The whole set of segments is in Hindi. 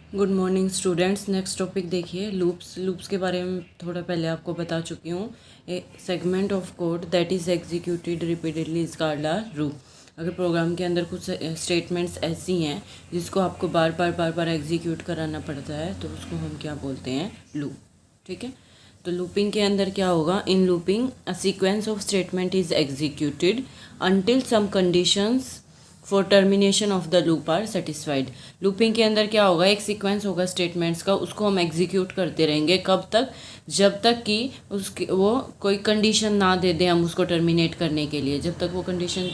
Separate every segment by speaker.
Speaker 1: Good morning students. Next topic देखिए लूप्स के बारे में थोड़ा पहले आपको बता चुकी हूँ। A segment of code that is executed repeatedly is called a loop. अगर प्रोग्राम के अंदर कुछ स्टेटमेंट्स ऐसी हैं जिसको आपको बार बार एग्जीक्यूट कराना पड़ता है तो उसको हम क्या बोलते हैं, लूप। ठीक है, तो लूपिंग के अंदर क्या होगा, in looping a sequence of statement is executed until some conditions for termination of the loop are satisfied. Looping के अंदर क्या होगा, एक सीक्वेंस होगा स्टेटमेंट्स का, उसको हम एग्जीक्यूट करते रहेंगे। कब तक? जब तक कि उसकी वो कोई कंडीशन ना दे दे हम उसको टर्मिनेट करने के लिए। जब तक वो कंडीशन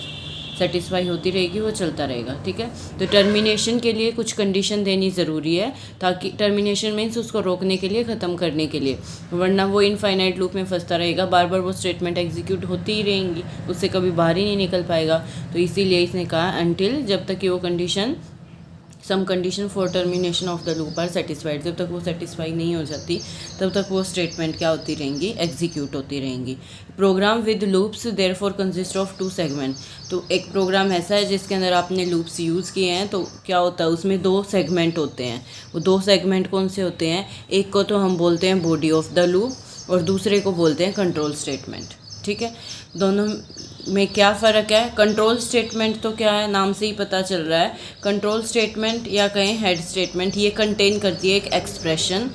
Speaker 1: सेटिस्फाई होती रहेगी वो चलता रहेगा। ठीक है, तो टर्मिनेशन के लिए कुछ कंडीशन देनी ज़रूरी है, ताकि टर्मिनेशन मीन्स उसको रोकने के लिए, ख़त्म करने के लिए, वरना वो इनफाइनाइट लूप में फंसता रहेगा। बार बार वो स्टेटमेंट एग्जीक्यूट होती ही रहेंगी, उससे कभी बाहर ही नहीं निकल पाएगा। तो इसीलिए इसने कहा अनटिल, जब तक कि वो condition, some condition for termination of the loop are satisfied, जब तक वो सेटिस्फाई नहीं हो जाती तब तक वो स्टेटमेंट क्या होती रहेंगी, एग्जीक्यूट होती रहेंगी। Program with loops therefore consist of two segment. तो एक प्रोग्राम ऐसा है जिसके अंदर आपने लूप्स यूज़ किए हैं, तो क्या होता है उसमें दो सेगमेंट होते हैं। वो दो सेगमेंट कौन से होते हैं? एक को तो हम बोलते हैं बॉडी ऑफ द लूप और दूसरे को बोलते हैं कंट्रोल स्टेटमेंट। ठीक है, दोनों में क्या फ़र्क है? कंट्रोल स्टेटमेंट तो क्या है, नाम से ही पता चल रहा है। कंट्रोल स्टेटमेंट या कहें हेड स्टेटमेंट, ये कंटेन करती है एक expression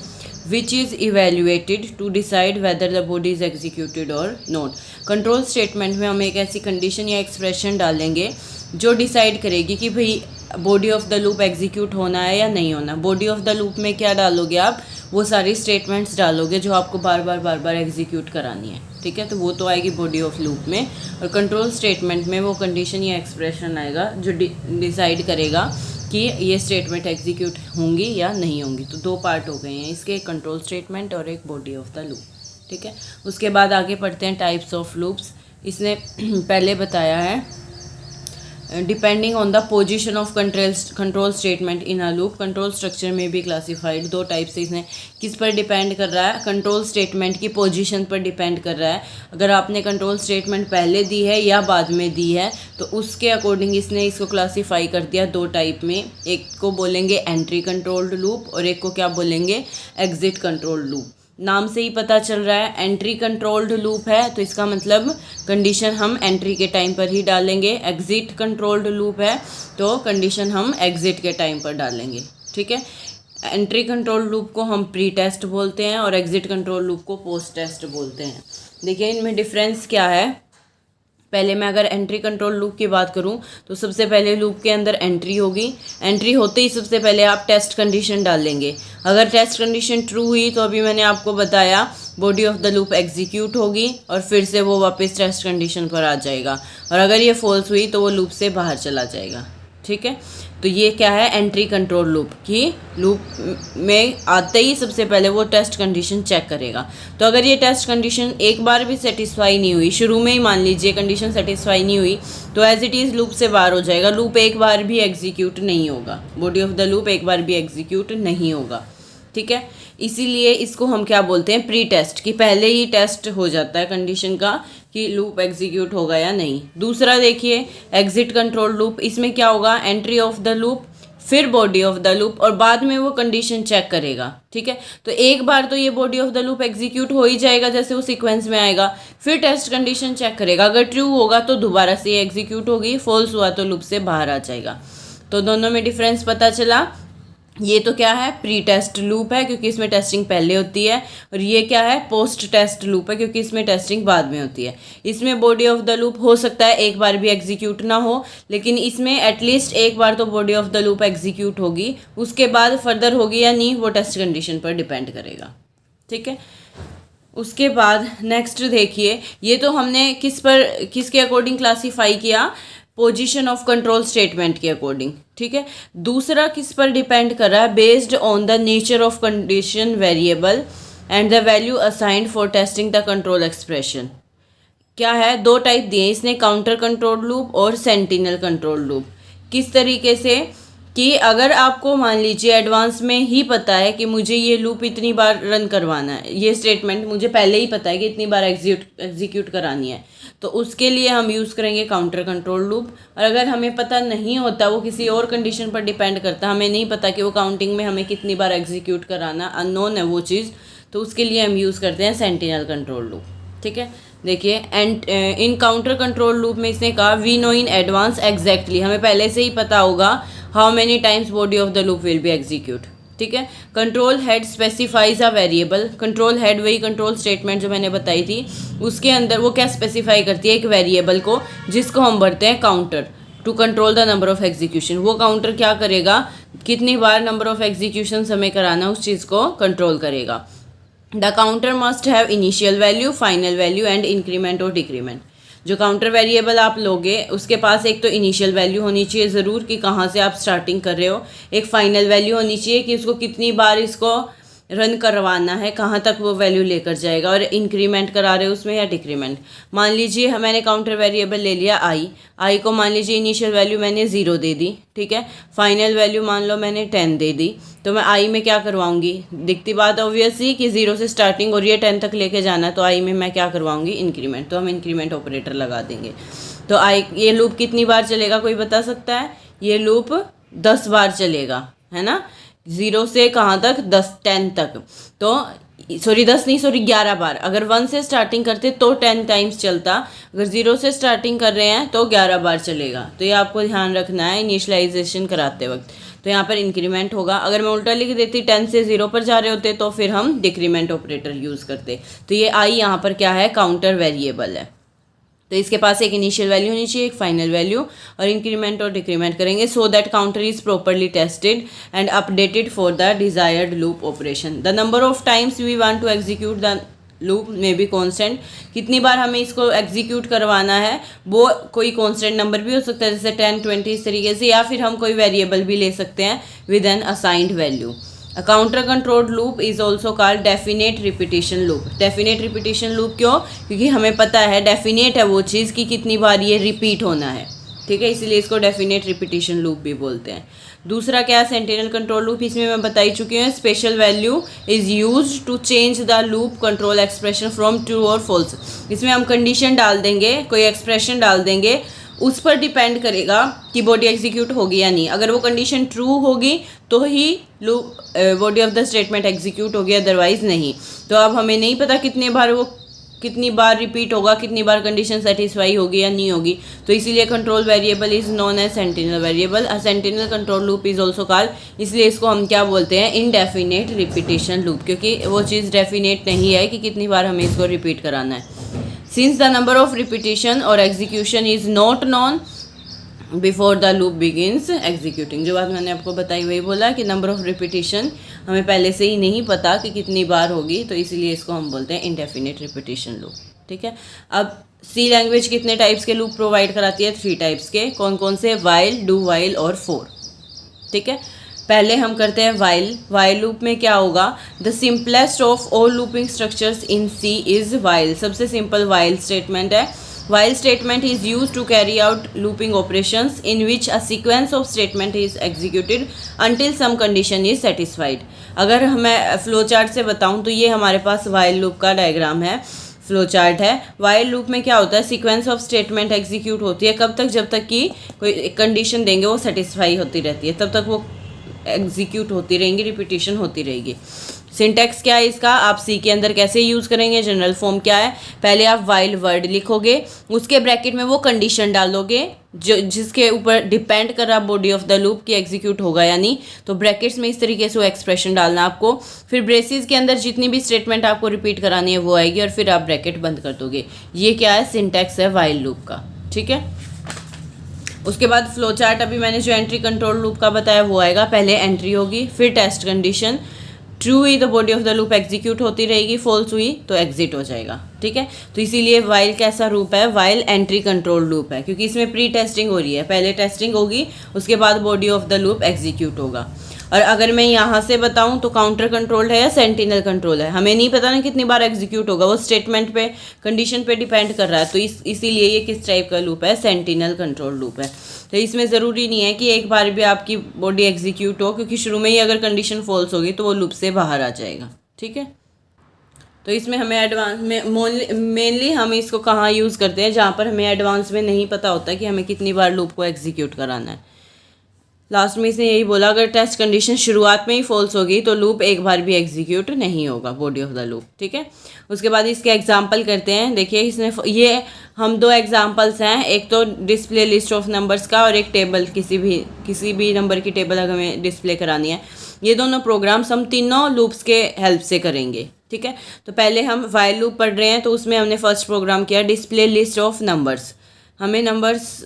Speaker 1: which is evaluated to decide whether the body is executed और नॉट। कंट्रोल स्टेटमेंट में हम एक ऐसी कंडीशन या एक्सप्रेशन डालेंगे जो डिसाइड करेगी कि भाई body of the loop execute होना है या नहीं होना। बॉडी ऑफ द लूप में क्या डालोगे आप? वो सारी स्टेटमेंट्स डालोगे जो आपको बार बार एग्जीक्यूट करानी है। ठीक है, तो वो तो आएगी बॉडी ऑफ लूप में। और कंट्रोल स्टेटमेंट में वो कंडीशन या एक्सप्रेशन आएगा जो डिसाइड करेगा कि ये स्टेटमेंट एग्जीक्यूट होंगी या नहीं होंगी। तो दो पार्ट हो गए हैं इसके, कंट्रोल स्टेटमेंट और एक बॉडी ऑफ द लूप। ठीक है, उसके बाद आगे पढ़ते हैं टाइप्स ऑफ लूप्स। इसने पहले बताया है depending on the position of control statement in a loop, control structure में भी क्लासिफाइड। दो टाइप से इसने किस पर डिपेंड कर रहा है? कंट्रोल स्टेटमेंट की पोजीशन पर डिपेंड कर रहा है। अगर आपने कंट्रोल स्टेटमेंट पहले दी है या बाद में दी है तो उसके अकॉर्डिंग इसने इसको क्लासीफाई कर दिया दो टाइप में। एक को बोलेंगे एंट्री कंट्रोल्ड लूप और एक को क्या बोलेंगे, एग्जिट कंट्रोल्ड लूप। नाम से ही पता चल रहा है एंट्री कंट्रोल्ड लूप है तो इसका मतलब कंडीशन हम एंट्री के टाइम पर ही डालेंगे। एग्जिट कंट्रोल्ड लूप है तो कंडीशन हम एग्जिट के टाइम पर डालेंगे। ठीक है, एंट्री कंट्रोल लूप को हम प्री टेस्ट बोलते हैं और एग्जिट कंट्रोल लूप को पोस्ट टेस्ट बोलते हैं। देखिए इनमें डिफरेंस क्या है। पहले मैं अगर एंट्री कंट्रोल लूप की बात करूं तो सबसे पहले लूप के अंदर एंट्री होगी। एंट्री होते ही सबसे पहले आप टेस्ट कंडीशन डालेंगे। अगर टेस्ट कंडीशन ट्रू हुई तो अभी मैंने आपको बताया body of the loop execute होगी और फिर से वो वापस टेस्ट कंडीशन पर आ जाएगा। और अगर ये फॉल्स हुई तो वो लूप से बाहर चला जाएगा। ठीक है, तो ये क्या है, एंट्री कंट्रोल लूप की लूप में आते ही सबसे पहले वो टेस्ट कंडीशन चेक करेगा। तो अगर ये टेस्ट कंडीशन एक बार भी सेटिस्फाई नहीं हुई, शुरू में ही मान लीजिए कंडीशन सेटिस्फाई नहीं हुई, तो एज इट इज़ लूप से बाहर हो जाएगा। लूप एक बार भी एग्जीक्यूट नहीं होगा, बॉडी ऑफ द लूप एक बार भी एग्जीक्यूट नहीं होगा। ठीक है, इसीलिए इसको हम क्या बोलते हैं, प्री टेस्ट, कि पहले ही टेस्ट हो जाता है कंडीशन का कि लूप एग्जीक्यूट होगा या नहीं। दूसरा देखिए एग्जिट कंट्रोल लूप, इसमें क्या होगा, एंट्री ऑफ द लूप फिर बॉडी ऑफ द लूप और बाद में वो कंडीशन चेक करेगा। ठीक है, तो एक बार तो ये body of the loop execute हो ही जाएगा जैसे वो सीक्वेंस में आएगा, फिर टेस्ट कंडीशन चेक करेगा। अगर ट्रू होगा तो दोबारा से ये एग्जीक्यूट होगी, फॉल्स हुआ तो लूप से बाहर आ जाएगा। तो दोनों में डिफरेंस पता चला। ये तो क्या है, प्री टेस्ट लूप है क्योंकि इसमें टेस्टिंग पहले होती है, और ये क्या है, पोस्ट टेस्ट लूप है क्योंकि इसमें टेस्टिंग बाद में होती है। इसमें बॉडी ऑफ द लूप हो सकता है एक बार भी एग्जीक्यूट ना हो, लेकिन इसमें एटलीस्ट एक बार तो body of the loop execute होगी, उसके बाद फर्दर होगी या नहीं वो टेस्ट कंडीशन पर डिपेंड करेगा। ठीक है, उसके बाद नेक्स्ट देखिए, ये तो हमने किसके अकॉर्डिंग क्लासीफाई किया, पोजीशन ऑफ कंट्रोल स्टेटमेंट के अकॉर्डिंग। ठीक है, दूसरा किस पर डिपेंड कर रहा है, based on the nature of condition variable and the value assigned for testing the control expression. क्या है, दो टाइप दिए इसने, काउंटर कंट्रोल लूप और सेंटिनल कंट्रोल लूप। किस तरीके से कि अगर आपको मान लीजिए एडवांस में ही पता है कि मुझे ये लूप इतनी बार रन करवाना है, ये स्टेटमेंट मुझे पहले ही पता है कि इतनी बार एग्जीक्यूट करानी है, तो उसके लिए हम यूज़ करेंगे काउंटर कंट्रोल लूप। और अगर हमें पता नहीं होता, वो किसी और कंडीशन पर डिपेंड करता, हमें नहीं पता कि वो काउंटिंग में हमें कितनी बार एग्जीक्यूट कराना, अननोन है वो चीज़, तो उसके लिए हम यूज़ करते हैं सेंटिनल कंट्रोल लूप। ठीक है, देखिए and in counter control loop में इसने कहा we know in advance exactly, हमें पहले से ही पता होगा how many times body of the loop will be execute. ठीक है, control head specifies a variable, control head वही कंट्रोल स्टेटमेंट जो मैंने बताई थी, उसके अंदर वो क्या स्पेसिफाई करती है, एक वेरिएबल को जिसको हम भरते हैं counter, to control the number of execution. वो काउंटर क्या करेगा, कितनी बार नंबर ऑफ एग्जीक्यूशन हमें कराना उस चीज़ को कंट्रोल करेगा। The counter must have initial value, final value and increment और डिक्रीमेंट। जो काउंटर वेरिएबल आप लोगे उसके पास एक तो इनिशियल वैल्यू होनी चाहिए ज़रूर कि कहाँ से आप स्टार्टिंग कर रहे हो, एक फाइनल वैल्यू होनी चाहिए कि उसको कितनी बार इसको रन करवाना है, कहाँ तक वो वैल्यू लेकर जाएगा, और इंक्रीमेंट करा रहे हो उसमें या डिक्रीमेंट। मान लीजिए मैंने काउंटर वेरिएबल ले लिया आई को मान लीजिए इनिशियल वैल्यू मैंने 0 दे दी, ठीक है, फाइनल वैल्यू मान लो मैंने 10 दे दी, तो मैं आई में क्या करवाऊंगी, दिखती बात ऑब्वियसली कि 0 से स्टार्टिंग हो रही है, 10 तक लेके जाना है, तो आई में मैं क्या करवाऊंगी, इंक्रीमेंट, तो हम इंक्रीमेंट ऑपरेटर लगा देंगे। तो आई ये लूप कितनी बार चलेगा कोई बता सकता है, ये लूप 10 बार चलेगा, है ना, 0 से कहाँ तक, 10 तक, तो सॉरी 11 बार। अगर 1 से स्टार्टिंग करते तो 10 टाइम्स चलता, अगर 0 से स्टार्टिंग कर रहे हैं तो 11 बार चलेगा। तो ये आपको ध्यान रखना है इनिशियलाइजेशन कराते वक्त। तो यहाँ पर इंक्रीमेंट होगा, अगर मैं उल्टा लिख देती 10 से 0 पर जा रहे होते तो फिर हम डिक्रीमेंट ऑपरेटर यूज़ करते। तो ये आई यहाँ पर क्या है, काउंटर वेरिएबल है, तो इसके पास एक इनिशियल वैल्यू होनी चाहिए, एक फाइनल वैल्यू, और इंक्रीमेंट और डिक्रीमेंट करेंगे so that counter is properly tested and updated for the desired loop operation. The number of times we want to execute the loop में बी कॉन्स्टेंट, कितनी बार हमें इसको एग्जीक्यूट करवाना है वो कोई कॉन्स्टेंट नंबर भी हो सकता है, जैसे 10, 20 इस तरीके से, या फिर हम कोई वेरिएबल भी ले सकते हैं with an assigned value. A counter controlled loop is also called definite repetition loop. Definite repetition loop क्यों, क्योंकि हमें पता है डेफिनेट है वो चीज़ कि कितनी बार ये रिपीट होना है, ठीक है, इसीलिए इसको डेफिनेट रिपीटिशन लूप भी बोलते हैं। दूसरा क्या है, सेंटिनल कंट्रोल लूप, इसमें मैं बताई चुकी हूँ, special value is used to change the loop control expression from true और फॉल्स। इसमें हम कंडीशन डाल देंगे, कोई एक्सप्रेशन डाल देंगे, उस पर डिपेंड करेगा कि बॉडी एग्जीक्यूट होगी या नहीं। अगर वो कंडीशन ट्रू होगी तो ही loop body of the statement execute होगी, अदरवाइज नहीं। तो अब हमें नहीं पता कितनी बार रिपीट होगा, कितनी बार कंडीशन सेटिस्फाई होगी या नहीं होगी, तो इसीलिए control variable is known as sentinel variable. A sentinel control loop is also called, इसलिए इसको हम क्या बोलते हैं, इनडेफिनेट रिपीटिशन लूप, क्योंकि वो चीज़ डेफिनेट नहीं है कि कितनी बार हमें इसको रिपीट कराना है। Since the number of repetition or execution is not known before the loop begins executing, जो बात मैंने आपको बताई वही बोला कि नंबर ऑफ रिपीटिशन हमें पहले से ही नहीं पता कि कितनी बार होगी, तो इसीलिए इसको हम बोलते हैं इनडेफिनेट रिपीटिशन लूप। ठीक है, अब सी लैंग्वेज कितने टाइप्स के लूप प्रोवाइड कराती है, 3 टाइप्स के। कौन कौन से, वाइल, डू वाइल और फोर। ठीक है, पहले हम करते हैं वाइल। वाइल लूप में क्या होगा, the simplest of all looping structures in C is while. सबसे सिंपल वाइल स्टेटमेंट है। While statement is use to carry out looping operations in which a sequence of statement is executed until some condition is satisfied. अगर मैं फ्लो चार्ट से बताऊं तो ये हमारे पास वाइल लूप का डायग्राम है, फ्लो चार्ट है। वाइल लूप में क्या होता है, सीक्वेंस ऑफ स्टेटमेंट एग्जीक्यूट होती है, कब तक, जब तक कि कोई कंडीशन देंगे वो सेटिस्फाई होती रहती है, तब तक वो एग्जीक्यूट होती रहेंगी, रिपीटिशन होती रहेगी। सिंटैक्स क्या है इसका, आप सी के अंदर कैसे यूज़ करेंगे, जनरल फॉर्म क्या है, पहले आप वाइल वर्ड लिखोगे, उसके ब्रैकेट में वो कंडीशन डालोगे जो जिसके ऊपर डिपेंड कर रहा बॉडी ऑफ द लूप की एग्जीक्यूट होगा या नहीं, तो ब्रैकेट्स में इस तरीके से वो एक्सप्रेशन डालना आपको। फिर ब्रेसेस के अंदर जितनी भी स्टेटमेंट आपको रिपीट करानी है वो आएगी, और फिर आप ब्रैकेट बंद कर दोगे। ये क्या है, सिंटैक्स है वाइल लूप का। ठीक है, उसके बाद फ्लो चार्ट, अभी मैंने जो एंट्री कंट्रोल लूप का बताया वो आएगा। पहले एंट्री होगी, फिर टेस्ट कंडीशन, ट्रू हुई तो body of the loop execute होती रहेगी, फॉल्स हुई तो एग्जिट हो जाएगा। ठीक है, तो इसीलिए वाइल कैसा रूप है, वाइल एंट्री कंट्रोल लूप है, क्योंकि इसमें प्री टेस्टिंग हो रही है, पहले टेस्टिंग होगी उसके बाद body of the loop execute होगा। और अगर मैं यहाँ से बताऊँ तो काउंटर कंट्रोल्ड है या सेंटिनल कंट्रोल है, हमें नहीं पता ना कितनी बार एग्जीक्यूट होगा, वो स्टेटमेंट पे, कंडीशन पे डिपेंड कर रहा है। तो इसीलिए ये किस टाइप का लूप है, सेंटिनल कंट्रोल लूप है। तो इसमें ज़रूरी नहीं है कि एक बार भी आपकी बॉडी एग्जीक्यूट हो, क्योंकि शुरू में ही अगर कंडीशन फॉल्स होगी तो वो लूप से बाहर आ जाएगा। ठीक है, तो इसमें हमें एडवांस में मेनली हम इसको कहाँ यूज़ करते हैं, जहाँ पर हमें एडवांस में नहीं पता होता कि हमें कितनी बार लूप को एग्जीक्यूट कराना है। लास्ट में इसने यही बोला, अगर टेस्ट कंडीशन शुरुआत में ही फॉल्स होगी तो लूप एक बार भी एग्जीक्यूट नहीं होगा, बॉडी ऑफ द लूप। ठीक है, उसके बाद इसके एग्जांपल करते हैं। देखिए इसने ये हम दो एग्जांपल्स हैं, एक तो डिस्प्ले लिस्ट ऑफ नंबर्स का और एक टेबल, किसी भी नंबर की टेबल अगर हमें डिस्प्ले करानी है। ये दोनों प्रोग्राम्स हम तीनों लूप्स के हेल्प से करेंगे। ठीक है, तो पहले हम वाइल लूप पढ़ रहे हैं, तो उसमें हमने फर्स्ट प्रोग्राम किया डिस्प्ले लिस्ट ऑफ नंबर्स। हमें नंबर्स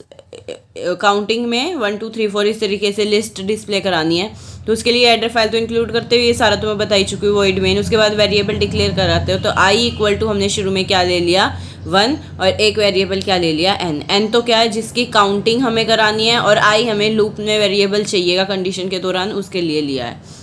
Speaker 1: काउंटिंग में 1 2 3 4 इस तरीके से लिस्ट डिस्प्ले करानी है। तो उसके लिए एडर फाइल तो इंक्लूड करते हुए ये सारा तो मैं बता ही चुकी हूँ, वॉइड मेन। उसके बाद वेरिएबल डिक्लेयर कराते हो, तो आई इक्वल टू हमने शुरू में क्या ले लिया 1, और एक वेरिएबल क्या ले लिया n तो क्या है जिसकी काउंटिंग हमें करानी है, और आई हमें लूप में वेरिएबल चाहिएगा कंडीशन के दौरान, उसके लिए लिया है।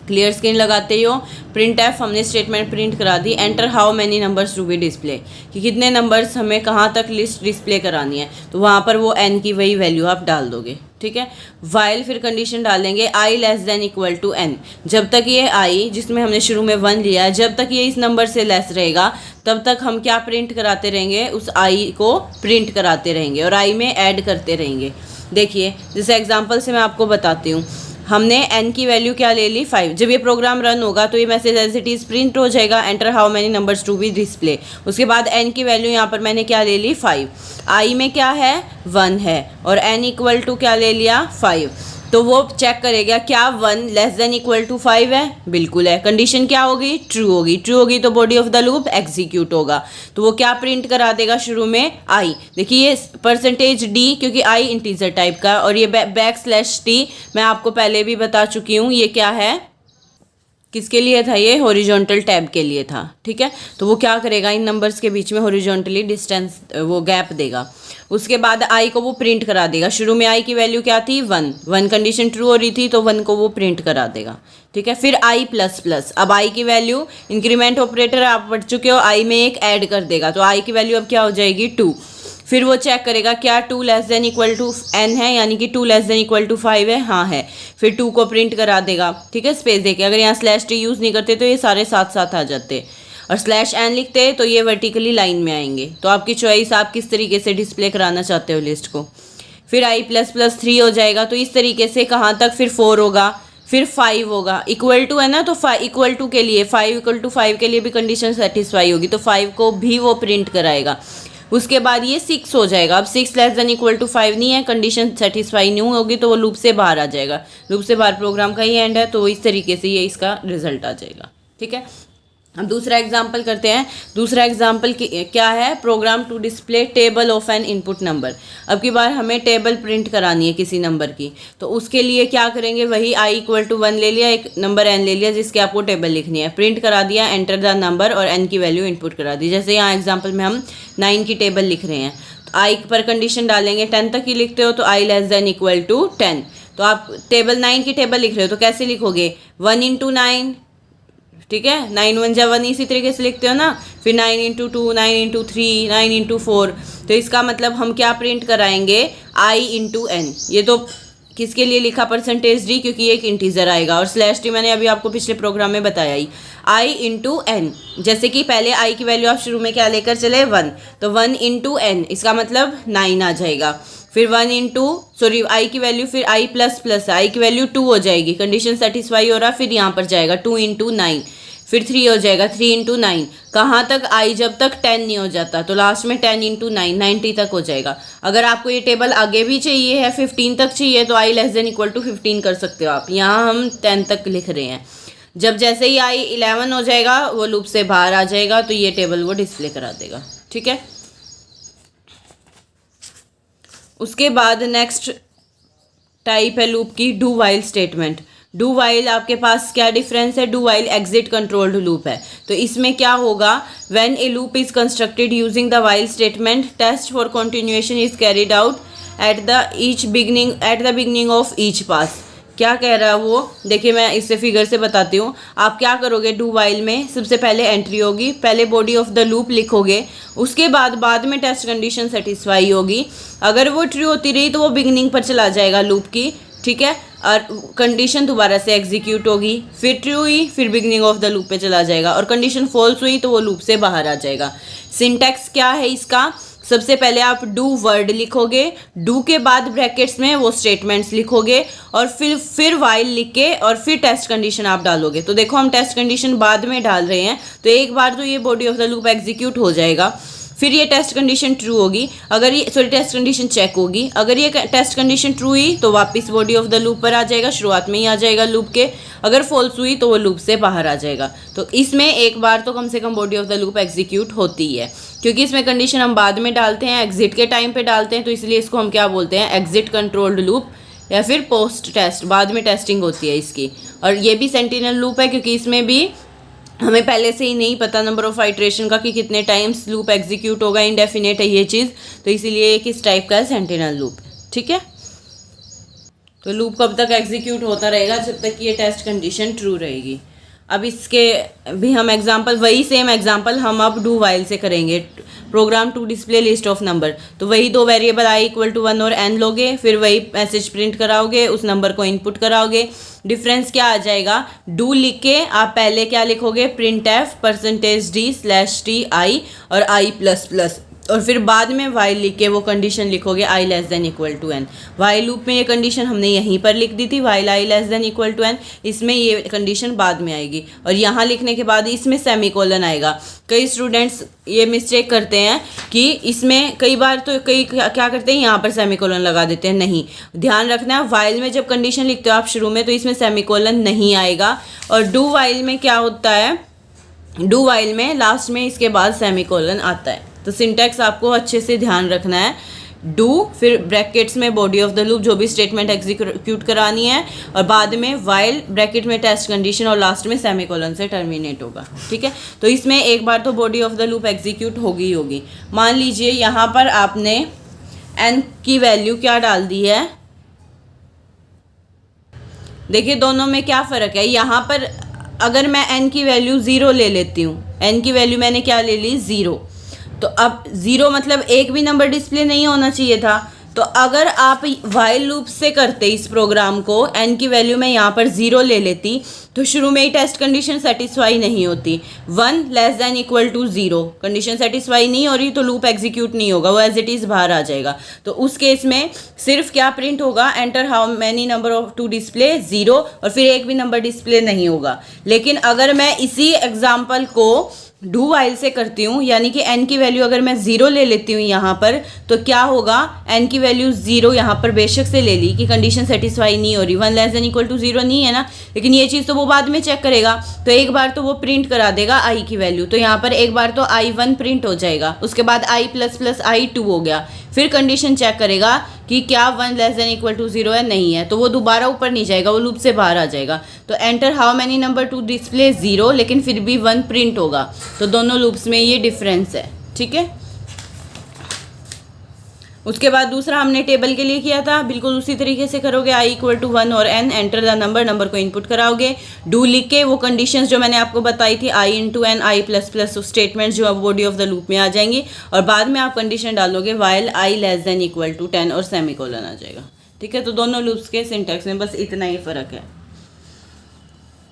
Speaker 1: क्लियर स्क्रीन लगाते ही हो, प्रिंट एफ हमने स्टेटमेंट प्रिंट करा दी, enter how many numbers to be display, कि कितने नंबर्स हमें कहाँ तक लिस्ट डिस्प्ले करानी है, तो वहाँ पर वो n की वही वैल्यू आप डाल दोगे। ठीक है, वाइल फिर कंडीशन डालेंगे i less than equal to n, जब तक ये i जिसमें हमने शुरू में 1 लिया है, जब तक ये इस नंबर से लेस रहेगा तब तक हम क्या प्रिंट कराते रहेंगे, उस i को प्रिंट कराते रहेंगे और i में ऐड करते रहेंगे। देखिए जैसे एग्जाम्पल से मैं आपको बताती हूँ, हमने n की वैल्यू क्या ले ली 5। जब ये प्रोग्राम रन होगा तो ये message as it is print हो जाएगा, enter how many numbers to be display. उसके बाद n की वैल्यू यहाँ पर मैंने क्या ले ली 5, i में क्या है 1 है, और n इक्वल टू क्या ले लिया 5। तो वो चेक करेगा क्या 1 लेस देन इक्वल टू 5 है, बिल्कुल है। कंडीशन क्या होगी, ट्रू होगी। ट्रू होगी तो body of the loop execute होगा। तो वो क्या प्रिंट करा देगा शुरू में आई। देखिए ये परसेंटेज डी, क्योंकि आई इंटीजर टाइप का, और ये \t मैं आपको पहले भी बता चुकी हूँ, ये क्या है, किसके लिए था, ये हॉरिजॉन्टल टैब के लिए था। ठीक है, तो वो क्या करेगा, इन नंबर्स के बीच में हॉरिजॉन्टली डिस्टेंस वो गैप देगा। उसके बाद आई को वो प्रिंट करा देगा। शुरू में आई की वैल्यू क्या थी 1 कंडीशन ट्रू हो रही थी तो 1 को वो प्रिंट करा देगा। ठीक है, फिर आई प्लस प्लस, अब आई की वैल्यू इंक्रीमेंट ऑपरेटर आप पढ़ चुके हो, आई में एक ऐड कर देगा, तो आई की वैल्यू अब क्या हो जाएगी 2। फिर वो चेक करेगा क्या 2 less than equal to n है, यानी कि 2 लेस देन इक्वल टू 5 है, हाँ है। फिर 2 को प्रिंट करा देगा। ठीक है, स्पेस देके, अगर यहाँ /t यूज़ नहीं करते तो ये सारे साथ साथ आ जाते, और /n लिखते तो ये वर्टिकली लाइन में आएंगे। तो आपकी चॉइस, आप किस तरीके से डिस्प्ले कराना चाहते हो लिस्ट को। फिर i प्लस प्लस 3 हो जाएगा, तो इस तरीके से कहाँ तक, फिर 4 होगा, फिर 5 होगा, इक्वल टू है ना, तो इक्वल टू के लिए 5 इक्वल टू 5 के लिए भी कंडीशन सेटिस्फाई होगी, तो 5 को भी वो प्रिंट कराएगा। उसके बाद ये 6 हो जाएगा। अब 6 लेस देन इक्वल टू 5 नहीं है, कंडीशन सेटिस्फाई नहीं होगी, तो वो लूप से बाहर आ जाएगा। लूप से बाहर प्रोग्राम का ही एंड है, तो इस तरीके से ये इसका रिजल्ट आ जाएगा। ठीक है, हम दूसरा एग्जाम्पल करते हैं। दूसरा एग्जाम्पल क्या है, program to display table of an input number. अब की बार हमें टेबल प्रिंट करानी है किसी नंबर की, तो उसके लिए क्या करेंगे, वही i इक्वल टू 1 ले लिया, एक नंबर n ले लिया जिसके आपको टेबल लिखनी है, प्रिंट करा दिया, एंटर द नंबर और n की वैल्यू इनपुट करा दी। जैसे यहाँ एग्जाम्पल में हम 9 की टेबल लिख रहे हैं, तो i पर कंडीशन डालेंगे 10 तक ही लिखते हो तो i less than equal to 10। तो आप टेबल 9 की टेबल लिख रहे हो तो कैसे लिखोगे, 1 इंटू 9, ठीक है, 9 1 जा 1 इसी तरीके से लिखते हो ना। फिर 9 इंटू 2, 9 इंटू 3, 9 इंटू 4, तो इसका मतलब हम क्या प्रिंट कराएंगे, i इंटू n। ये तो किसके लिए लिखा %d, क्योंकि एक इंटीजर आएगा, और /t मैंने अभी आपको पिछले प्रोग्राम में बताया ही, i इंटू n। जैसे कि पहले i की वैल्यू आप शुरू में क्या लेकर चले 1, तो 1 इंटू n, इसका मतलब 9 आ जाएगा। फिर 1 इंटू i की वैल्यू, फिर i प्लस प्लस, i की वैल्यू 2 हो जाएगी, कंडीशन सेटिस्फाई हो रहा, फिर यहाँ पर जाएगा 2 इंटू 9, फिर 3 हो जाएगा, 3 इंटू 9, कहाँ तक i जब तक 10 नहीं हो जाता, तो लास्ट में 10 इंटू 9 90 तक हो जाएगा। अगर आपको ये टेबल आगे भी चाहिए है, 15 तक चाहिए, तो i less than equal to 15 कर सकते हो आप। यहाँ हम 10 तक लिख रहे हैं। जब जैसे ही i 11 हो जाएगा वो लूप से बाहर आ जाएगा, तो ये टेबल वो डिस्प्ले करा देगा। ठीक है, उसके बाद नेक्स्ट टाइप है लूप की do while statement. Do while आपके पास क्या डिफरेंस है, do while exit controlled loop है। तो इसमें क्या होगा, when a loop is constructed using the while statement, test for continuation is carried out at the beginning of each pass. क्या कह रहा है वो, देखिए मैं इससे फिगर से बताती हूँ। आप क्या करोगे, डू वाइल में सबसे पहले एंट्री होगी, पहले बॉडी ऑफ द लूप लिखोगे, उसके बाद में टेस्ट कंडीशन सेटिस्फाई होगी। अगर वो ट्रू होती रही तो वो बिगिनिंग पर चला जाएगा लूप की, ठीक है, और कंडीशन दोबारा से एग्जीक्यूट होगी, फिर ट्रू हुई, फिर बिगिनिंग ऑफ द लूप पे चला जाएगा, और कंडीशन फॉल्स हुई तो वो लूप से बाहर आ जाएगा। सिंटैक्स क्या है इसका, सबसे पहले आप डू वर्ड लिखोगे, डू के बाद ब्रैकेट्स में वो स्टेटमेंट्स लिखोगे, और फिर वाइल लिख के और फिर टेस्ट कंडीशन आप डालोगे। तो देखो हम टेस्ट कंडीशन बाद में डाल रहे हैं, तो एक बार तो ये body of the loop execute हो जाएगा, फिर ये टेस्ट कंडीशन ट्रू होगी, अगर ये टेस्ट कंडीशन चेक होगी, अगर ये टेस्ट कंडीशन ट्रू हुई तो वापस बॉडी ऑफ द लूप पर आ जाएगा, शुरुआत में ही आ जाएगा लूप के, अगर फॉल्स हुई तो वो लूप से बाहर आ जाएगा। तो इसमें एक बार तो कम से कम body of the loop execute होती है, क्योंकि इसमें कंडीशन हम बाद में डालते हैं, एग्जिट के टाइम पे डालते हैं, तो इसलिए इसको हम क्या बोलते हैं, एग्जिट कंट्रोल्ड लूप, या फिर पोस्ट टेस्ट, बाद में टेस्टिंग होती है इसकी। और ये भी सेंटिनल लूप है, क्योंकि इसमें भी हमें पहले से ही नहीं पता नंबर ऑफ आइट्रेशन का कि कितने टाइम्स लूप एग्जीक्यूट होगा, इनडेफिनेट है ये चीज़, तो इसीलिए किस टाइप का है, सेंटिनल लूप, ठीक है। तो लूप कब तक एग्जीक्यूट होता रहेगा, जब तक ये टेस्ट कंडीशन ट्रू रहेगी। अब इसके भी हम एग्जांपल, वही सेम एग्जांपल हम अब डू वाइल से करेंगे। Program to display list of number, तो वही दो वेरिएबल i = 1 और n लोगे, फिर वही मैसेज प्रिंट कराओगे, उस नंबर को इनपुट कराओगे। डिफरेंस क्या आ जाएगा, डू लिख के आप पहले क्या लिखोगे, printf %d/ti और i++, और फिर बाद में वाइल लिख के वो कंडीशन लिखोगे i <= n। वाइल लूप में ये कंडीशन हमने यहीं पर लिख दी थी, वाइल i <= n, इसमें ये कंडीशन बाद में आएगी, और यहाँ लिखने के बाद इसमें सेमीकोलन आएगा। कई स्टूडेंट्स ये मिस्टेक करते हैं कि इसमें कई बार तो कई क्या करते हैं, यहाँ पर सेमीकोलन लगा देते हैं, नहीं, ध्यान रखना है वाइल में जब कंडीशन लिखते हो आप शुरू में, तो इसमें सेमीकोलन नहीं आएगा। और डू वाइल में क्या होता है, डू वाइल में लास्ट में इसके बाद सेमीकोलन आता है। तो सिंटैक्स आपको अच्छे से ध्यान रखना है, डू, फिर ब्रैकेट्स में बॉडी ऑफ द लूप जो भी स्टेटमेंट एग्जीक्यूट करानी है, और बाद में वाइल, ब्रैकेट में टेस्ट कंडीशन, और लास्ट में सेमीकोलन से टर्मिनेट होगा, ठीक है। तो इसमें एक बार तो body of the loop execute होगी। मान लीजिए यहाँ पर आपने n की वैल्यू क्या डाल दी है, देखिए दोनों में क्या फ़र्क है। यहाँ पर अगर मैं n की वैल्यू 0 ले लेती हूँ, n की वैल्यू मैंने क्या ले ली, 0, तो अब 0 मतलब एक भी नंबर डिस्प्ले नहीं होना चाहिए था। तो अगर आप वाइल लूप से करते इस प्रोग्राम को, n की वैल्यू में यहाँ पर 0 ले लेती, तो शुरू में ही टेस्ट कंडीशन सेटिस्फाई नहीं होती। 1 <= 0 कंडीशन सेटिस्फाई नहीं हो रही तो लूप एग्जीक्यूट नहीं होगा, वो एज इट इज़ बाहर आ जाएगा। तो उस केस में सिर्फ क्या प्रिंट होगा, enter how many number of to display, 0, और फिर एक भी नंबर डिस्प्ले नहीं होगा। लेकिन अगर मैं इसी एग्जाम्पल को डू वाइल से करती हूँ, यानी कि n की वैल्यू अगर मैं 0 ले लेती हूँ यहाँ पर, तो क्या होगा, n की वैल्यू 0 यहाँ पर बेशक से ले ली कि कंडीशन सेटिस्फाई नहीं हो रही, 1 <= 0 नहीं है ना, लेकिन ये चीज़ तो वो बाद में चेक करेगा, तो एक बार तो वो प्रिंट करा देगा i की वैल्यू। तो यहाँ पर एक बार तो i1 प्रिंट हो जाएगा, उसके बाद i++ i2 हो गया, फिर कंडीशन चेक करेगा कि क्या 1 <= 0 है, नहीं है, तो वो दोबारा ऊपर नहीं जाएगा, वो लूप से बाहर आ जाएगा। तो enter how many number two display, 0, लेकिन फिर भी 1 प्रिंट होगा। तो दोनों लूप्स में ये डिफरेंस है, ठीक है। उसके बाद दूसरा हमने टेबल के लिए किया था, बिल्कुल उसी तरीके से करोगे, i = 1 और n, एंटर द नंबर को इनपुट कराओगे, डू लिख के वो कंडीशंस जो मैंने आपको बताई थी, i × n, i++ स्टेटमेंट्स जो अब बॉडी ऑफ द लूप में आ जाएंगी, और बाद में आप कंडीशन डालोगे वाइल i <= 10 और सेमीकोलन आ जाएगा, ठीक है। तो दोनों लूप्स के सिंटैक्स में बस इतना ही फ़र्क है।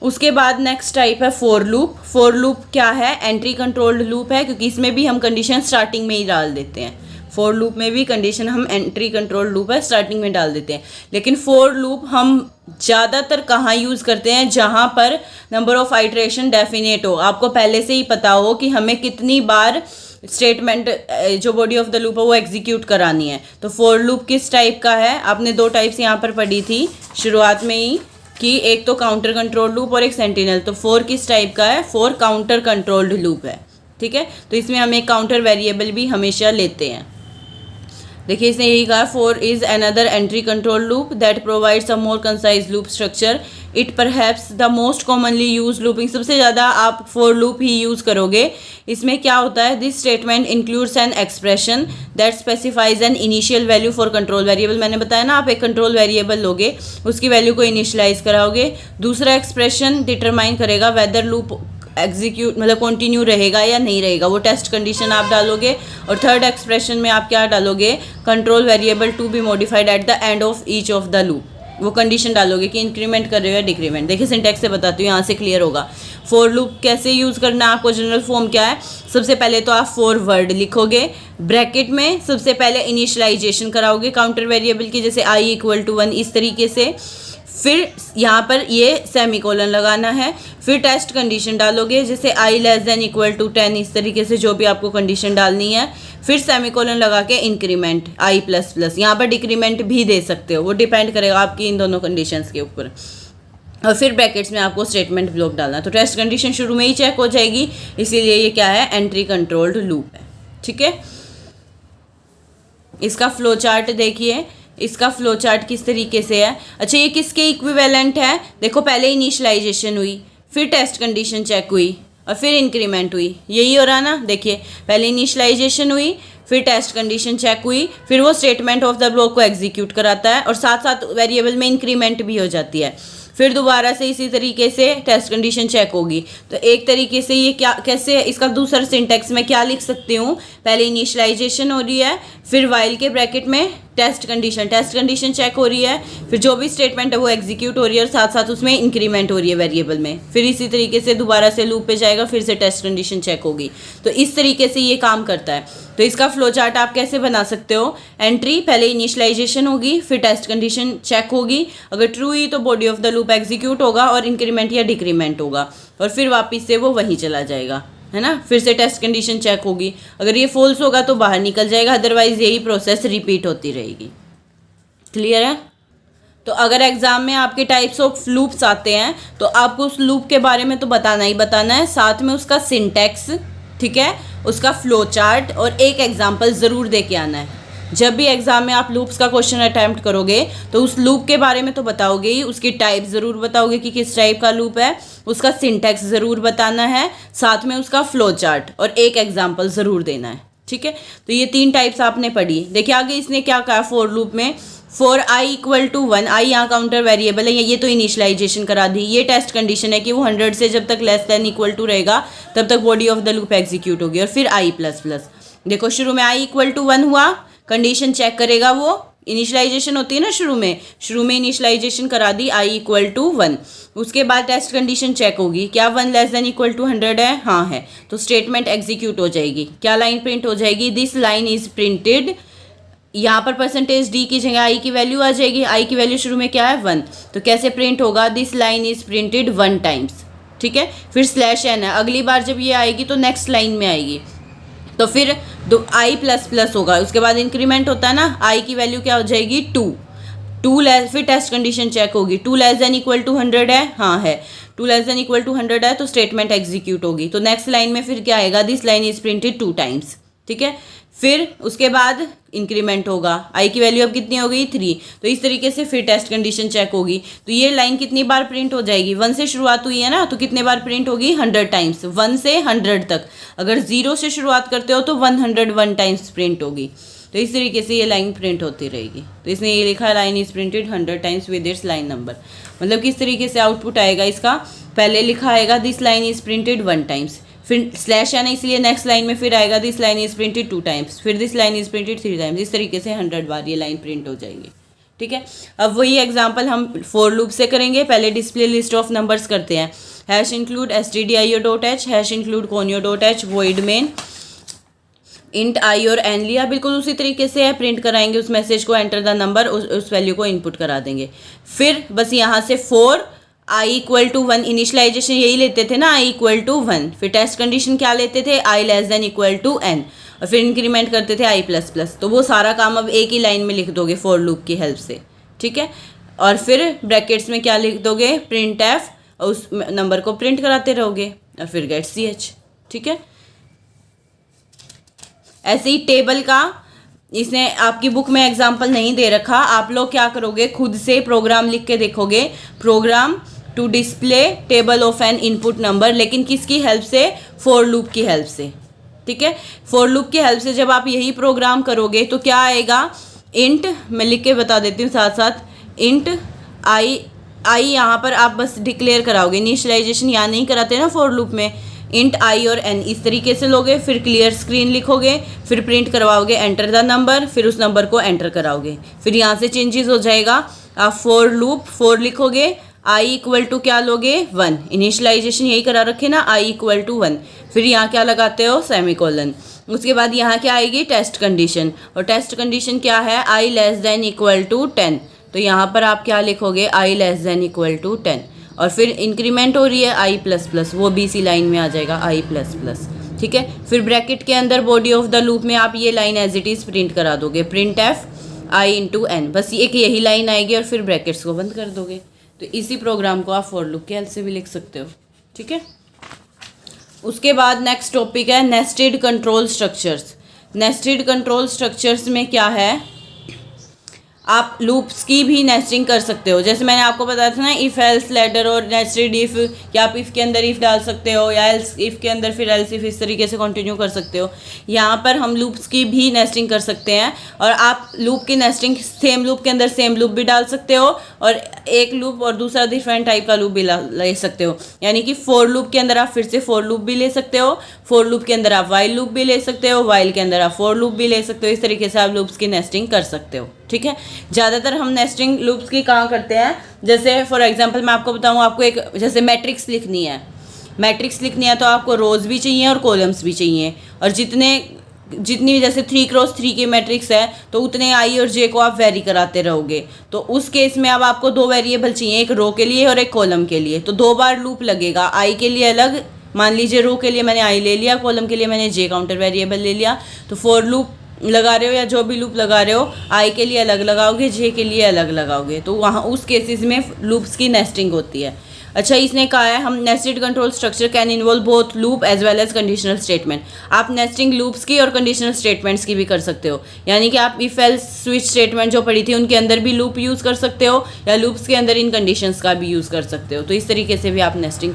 Speaker 1: उसके बाद नेक्स्ट टाइप है फॉर लूप। फॉर लूप क्या है, एंट्री कंट्रोल्ड लूप है, क्योंकि इसमें भी हम कंडीशन स्टार्टिंग में ही डाल देते हैं। फॉर लूप में भी कंडीशन हम एंट्री कंट्रोल लूप है स्टार्टिंग में डाल देते हैं, लेकिन फॉर लूप हम ज़्यादातर कहाँ यूज़ करते हैं, जहाँ पर नंबर ऑफ आइट्रेशन डेफिनेट हो, आपको पहले से ही पता हो कि हमें कितनी बार स्टेटमेंट जो बॉडी ऑफ द लूप है वो एग्जीक्यूट करानी है। तो फॉर लूप किस टाइप का है, आपने 2 टाइप्स यहाँ पर पढ़ी थी शुरुआत में ही, कि एक तो काउंटर कंट्रोल लूप और एक सेंटिनल। तो फॉर किस टाइप का है, फॉर काउंटर कंट्रोल्ड लूप है, ठीक है। तो इसमें हम एक काउंटर वेरिएबल भी हमेशा लेते हैं। देखिए इसने यही कहा, four is another entry control loop that provides a more concise loop structure. It perhaps the most commonly use looping, सबसे ज़्यादा आप फोर लूप ही यूज़ करोगे। इसमें क्या होता है, this statement includes an expression that specifies an initial value for control variable. मैंने बताया ना, आप एक कंट्रोल वेरिएबल लोगे, उसकी वैल्यू को इनिशियलाइज कराओगे। दूसरा एक्सप्रेशन डिटरमाइन करेगा वेदर लूप एग्जीक्यूट मतलब कंटिन्यू रहेगा या नहीं रहेगा, वो टेस्ट कंडीशन आप डालोगे। और थर्ड एक्सप्रेशन में आप क्या डालोगे, control variable to be modified at the end of each of the loop, वो कंडीशन डालोगे कि इंक्रीमेंट कर रहे हो या डिक्रीमेंट। देखिए सिंटैक्स से बताती हूँ, यहाँ से क्लियर होगा। फॉर लूप कैसे यूज़ करना है आपको, जनरल फॉर्म क्या है, सबसे पहले तो आप फॉर वर्ड लिखोगे, ब्रैकेट में सबसे पहले इनिशियलाइजेशन कराओगे काउंटर वेरिएबल की, जैसे आई इक्वल टू 1 इस तरीके से। फिर यहाँ पर ये सेमीकोलन लगाना है, फिर टेस्ट कंडीशन डालोगे, जैसे आई लेस देन इक्वल टू 10 इस तरीके से, जो भी आपको कंडीशन डालनी है। फिर सेमीकोलन लगा के इंक्रीमेंट आई प्लस प्लस, यहाँ पर डिक्रीमेंट भी दे सकते हो, वो डिपेंड करेगा आपकी इन दोनों कंडीशंस के ऊपर। और फिर ब्रैकेट्स में आपको स्टेटमेंट ब्लॉक डालना है। तो टेस्ट कंडीशन शुरू में ही चेक हो जाएगी, इसीलिए ये क्या है, एंट्री कंट्रोल्ड लूप है। ठीक है, इसका फ्लो चार्ट देखिए, इसका फ्लो चार्ट किस तरीके से है। अच्छा, ये किसके इक्विवेलेंट है, देखो पहले इनिशियलाइजेशन हुई, फिर टेस्ट कंडीशन चेक हुई और फिर इंक्रीमेंट हुई, यही हो रहा ना। देखिए पहले इनिशियलाइजेशन हुई, फिर टेस्ट कंडीशन चेक हुई, फिर वो स्टेटमेंट ऑफ द ब्लॉक को एग्जीक्यूट कराता है और साथ साथ वेरिएबल में इंक्रीमेंट भी हो जाती है। फिर दोबारा से इसी तरीके से टेस्ट कंडीशन चेक होगी। तो एक तरीके से ये क्या, कैसे इसका दूसरा सिंटैक्स में क्या लिख सकती हूँ, पहले इनिशियलाइजेशन हो रही है, फिर वाइल के ब्रैकेट में टेस्ट कंडीशन चेक हो रही है, फिर जो भी स्टेटमेंट है वो एग्जीक्यूट हो रही है और साथ साथ उसमें इंक्रीमेंट हो रही है वेरिएबल में। फिर इसी तरीके से दोबारा से लूप पे जाएगा, फिर से टेस्ट कंडीशन चेक होगी। तो इस तरीके से ये काम करता है। तो इसका फ्लो चार्ट आप कैसे बना सकते हो, एंट्री पहले इनिशियलाइजेशन होगी, फिर टेस्ट कंडीशन चेक होगी, अगर ट्रू हुई तो body of the loop execute होगा और इंक्रीमेंट या डिक्रीमेंट होगा, और फिर वापस से वो वहीं चला जाएगा, है ना। फिर से टेस्ट कंडीशन चेक होगी, अगर ये फॉल्स होगा तो बाहर निकल जाएगा, अदरवाइज यही प्रोसेस रिपीट होती रहेगी। क्लियर है। तो अगर एग्जाम में आपके टाइप्स ऑफ लूप्स आते हैं तो आपको उस लूप के बारे में तो बताना ही बताना है, साथ में उसका सिंटैक्स, ठीक है, उसका फ्लो चार्ट और एक एग्जाम्पल ज़रूर दे के आना है। जब भी एग्जाम में आप लूप्स का क्वेश्चन अटैम्प्ट करोगे तो उस लूप के बारे में तो बताओगे ही, उसकी टाइप ज़रूर बताओगे कि किस टाइप का लूप है, उसका सिंटैक्स ज़रूर बताना है, साथ में उसका फ्लो चार्ट और एक एग्जाम्पल ज़रूर देना है। ठीक है, तो ये 3 टाइप्स आपने पढ़ी। देखिए आगे इसने क्या कहा, फॉर लूप में फॉर आई इक्वल टू 1, आई यहाँ काउंटर वेरिएबल है, ये तो इनिशियलाइजेशन करा दी। ये टेस्ट कंडीशन है कि वो 100 से जब तक लेस देन इक्वल टू रहेगा तब तक body of the loop execute होगी। और फिर आई प्लस प्लस, देखो शुरू में आई इक्वल टू 1 हुआ, कंडीशन चेक करेगा, वो इनिशियलाइजेशन होती है ना, शुरू में इनिशियलाइजेशन करा दी आई इक्वल टू 1, उसके बाद टेस्ट कंडीशन चेक होगी, क्या 1 लेस देन इक्वल टू 100 है, हाँ है, तो स्टेटमेंट एग्जीक्यूट हो जाएगी। क्या लाइन प्रिंट हो जाएगी, दिस लाइन इज प्रिंटेड, यहाँ पर परसेंटेज डी की जगह आई की वैल्यू आ जाएगी, आई की वैल्यू शुरू में क्या है 1, तो कैसे प्रिंट होगा, this line is printed 1 times. ठीक है, फिर स्लैश एन है, अगली बार जब ये आएगी तो नेक्स्ट लाइन में आएगी, तो फिर आई प्लस प्लस होगा, उसके बाद इंक्रीमेंट होता है ना, आई की वैल्यू क्या हो जाएगी 2 लेस, फिर टेस्ट कंडीशन चेक होगी, 2 लेस देन इक्वल टू 100 है, हाँ है, 2 लेस देन इक्वल टू 100 है, तो स्टेटमेंट एग्जीक्यूट होगी। तो नेक्स्ट लाइन में फिर क्या आएगा, this line is printed 2 times. ठीक है, फिर उसके बाद इंक्रीमेंट होगा, आई की वैल्यू अब कितनी हो गई 3, तो इस तरीके से फिर टेस्ट कंडीशन चेक होगी। तो ये लाइन कितनी बार प्रिंट हो जाएगी, 1 से शुरुआत हुई है ना, तो कितने बार प्रिंट होगी 100 टाइम्स, 1 से 100 तक। अगर 0 से शुरुआत करते हो तो 101 टाइम्स प्रिंट होगी। तो इस तरीके से ये लाइन प्रिंट होती रहेगी। तो इसने ये लिखा, line is printed 100 times with its line number, मतलब किस तरीके से आउटपुट आएगा इसका, पहले लिखा आएगा this line is printed 1 times, फिर स्लैश है ना, इसलिए नेक्स्ट लाइन में फिर आएगा this line is printed 2 times, फिर this line is printed 3 times, इस तरीके से 100 बार ये लाइन प्रिंट हो जाएगी। ठीक है, अब वही एग्जांपल हम फॉर लूप से करेंगे। पहले डिस्प्ले लिस्ट ऑफ नंबर्स करते हैं, hash include stdio.h, hash include conio.h, void main int i और एन लिया, बिल्कुल उसी तरीके से है, प्रिंट कराएंगे उस मैसेज को, एंटर द नंबर, उस वैल्यू को इनपुट करा देंगे। फिर बस यहाँ से for I equal to 1, initialization यही लेते थे ना, आई इक्वल टू 1, फिर टेस्ट कंडीशन क्या लेते थे, i less than equal to n, और फिर इंक्रीमेंट करते थे आई प्लस प्लस। तो वो सारा काम अब एक ही लाइन में लिख दोगे फॉर लूप की हेल्प से। ठीक है, और फिर ब्रैकेट्स में क्या लिख दोगे, प्रिंट एफ, और उस नंबर को प्रिंट कराते रहोगे, और फिर गेट ch। ठीक है, ऐसे ही टेबल का इसने आपकी बुक में एग्जाम्पल नहीं दे रखा, आप लोग क्या करोगे, खुद से प्रोग्राम लिख के देखोगे, program to display table of an input number, लेकिन किसकी हेल्प से, फॉर लूप की हेल्प से, ठीक है। फॉर लूप की हेल्प से जब आप यही प्रोग्राम करोगे तो क्या आएगा, इंट, मैं लिख के बता देती हूँ साथ साथ, इंट आई यहाँ पर आप बस डिक्लेयर कराओगे, इनिशियलाइजेशन यहाँ नहीं कराते ना फॉर लूप में, इंट आई और एन इस तरीके से लोगे, फिर क्लियर स्क्रीन लिखोगे, फिर प्रिंट करवाओगे एंटर द नंबर, फिर उस नंबर को एंटर कराओगे, फिर यहाँ से चेंजेस हो जाएगा। आप फॉर लूप, फॉर लिखोगे, आई इक्वल टू क्या लोगे, 1, इनिशियलाइजेशन यही करा रखे ना, आई इक्वल टू 1, फिर यहाँ क्या लगाते हो, सेमीकोलन। उसके बाद यहाँ क्या आएगी, टेस्ट कंडीशन, और टेस्ट कंडीशन क्या है, आई लेस देन इक्वल टू 10, तो यहाँ पर आप क्या लिखोगे, आई लेस देन इक्वल टू 10, और फिर इंक्रीमेंट हो रही है आई प्लस प्लस, वो BC लाइन में आ जाएगा आई प्लस प्लस, ठीक है। फिर ब्रैकेट के अंदर बॉडी ऑफ द लूप में आप ये line as it is print करा दोगे, print f I into n, बस एक यही लाइन आएगी, और फिर ब्रैकेट्स को बंद कर दोगे। तो इसी प्रोग्राम को आप फॉर लूप के हेल्प से भी लिख सकते हो, ठीक है। उसके बाद नेक्स्ट टॉपिक है nested control structures. Nested control structures में क्या है, आप लूप्स की भी नेस्टिंग कर सकते हो, जैसे मैंने आपको बताया था ना, इफ़ एल्स लैडर और नेस्टेड इफ़, या आप इफ़ के अंदर इफ़ डाल सकते हो, या एल्स इफ़ के अंदर फिर एल्स इफ़, इस तरीके से कंटिन्यू कर सकते हो। यहाँ पर हम लूप्स की भी नेस्टिंग कर सकते हैं, और आप लूप की नेस्टिंग सेम लूप के अंदर सेम लूप भी डाल सकते हो, और एक लूप और दूसरा डिफरेंट टाइप का लूप भी ले सकते हो। यानी कि फॉर लूप के अंदर आप फिर से फॉर लूप भी ले सकते हो, फॉर लूप के अंदर आप वाइल लूप भी ले सकते हो, वाइल के अंदर आप फॉर लूप भी ले सकते हो, इस तरीके से आप लूप्स की नेस्टिंग कर सकते हो, ठीक है। ज़्यादातर हम नेस्टिंग लूप्स की कहाँ करते हैं, जैसे फॉर एग्जांपल मैं आपको बताऊँ, आपको एक जैसे मैट्रिक्स लिखनी है, मैट्रिक्स लिखनी है तो आपको रोज़ भी चाहिए और कॉलम्स भी चाहिए, और जितनी जैसे 3x3 की मैट्रिक्स है तो उतने आई और जे को आप वेरी कराते रहोगे, तो उस केस में अब आपको 2 वेरिएबल चाहिए, एक रो के लिए और एक कॉलम के लिए, तो 2 बार लूप लगेगा, आई के लिए अलग, मान लीजिए रो के लिए मैंने आई ले लिया, कॉलम के लिए मैंने जे काउंटर वेरिएबल ले लिया, तो फॉर लूप लगा रहे हो या जो भी लूप लगा रहे हो, आई के लिए अलग लगाओगे, जे के लिए अलग लगाओगे, तो वहाँ उस केसेस में लूप्स की नेस्टिंग होती है। अच्छा, इसने कहा है हम nested control structure can involve both loop as well as conditional statement. आप नेस्टिंग लूप्स की और कंडीशनल स्टेटमेंट्स की भी कर सकते हो, यानी कि आप इफ एल्स स्विच स्टेटमेंट जो पढ़ी थी उनके अंदर भी लूप यूज़ कर सकते हो, या लूप्स के अंदर इन कंडीशंस का भी यूज़ कर सकते हो, तो इस तरीके से भी आप नेस्टिंग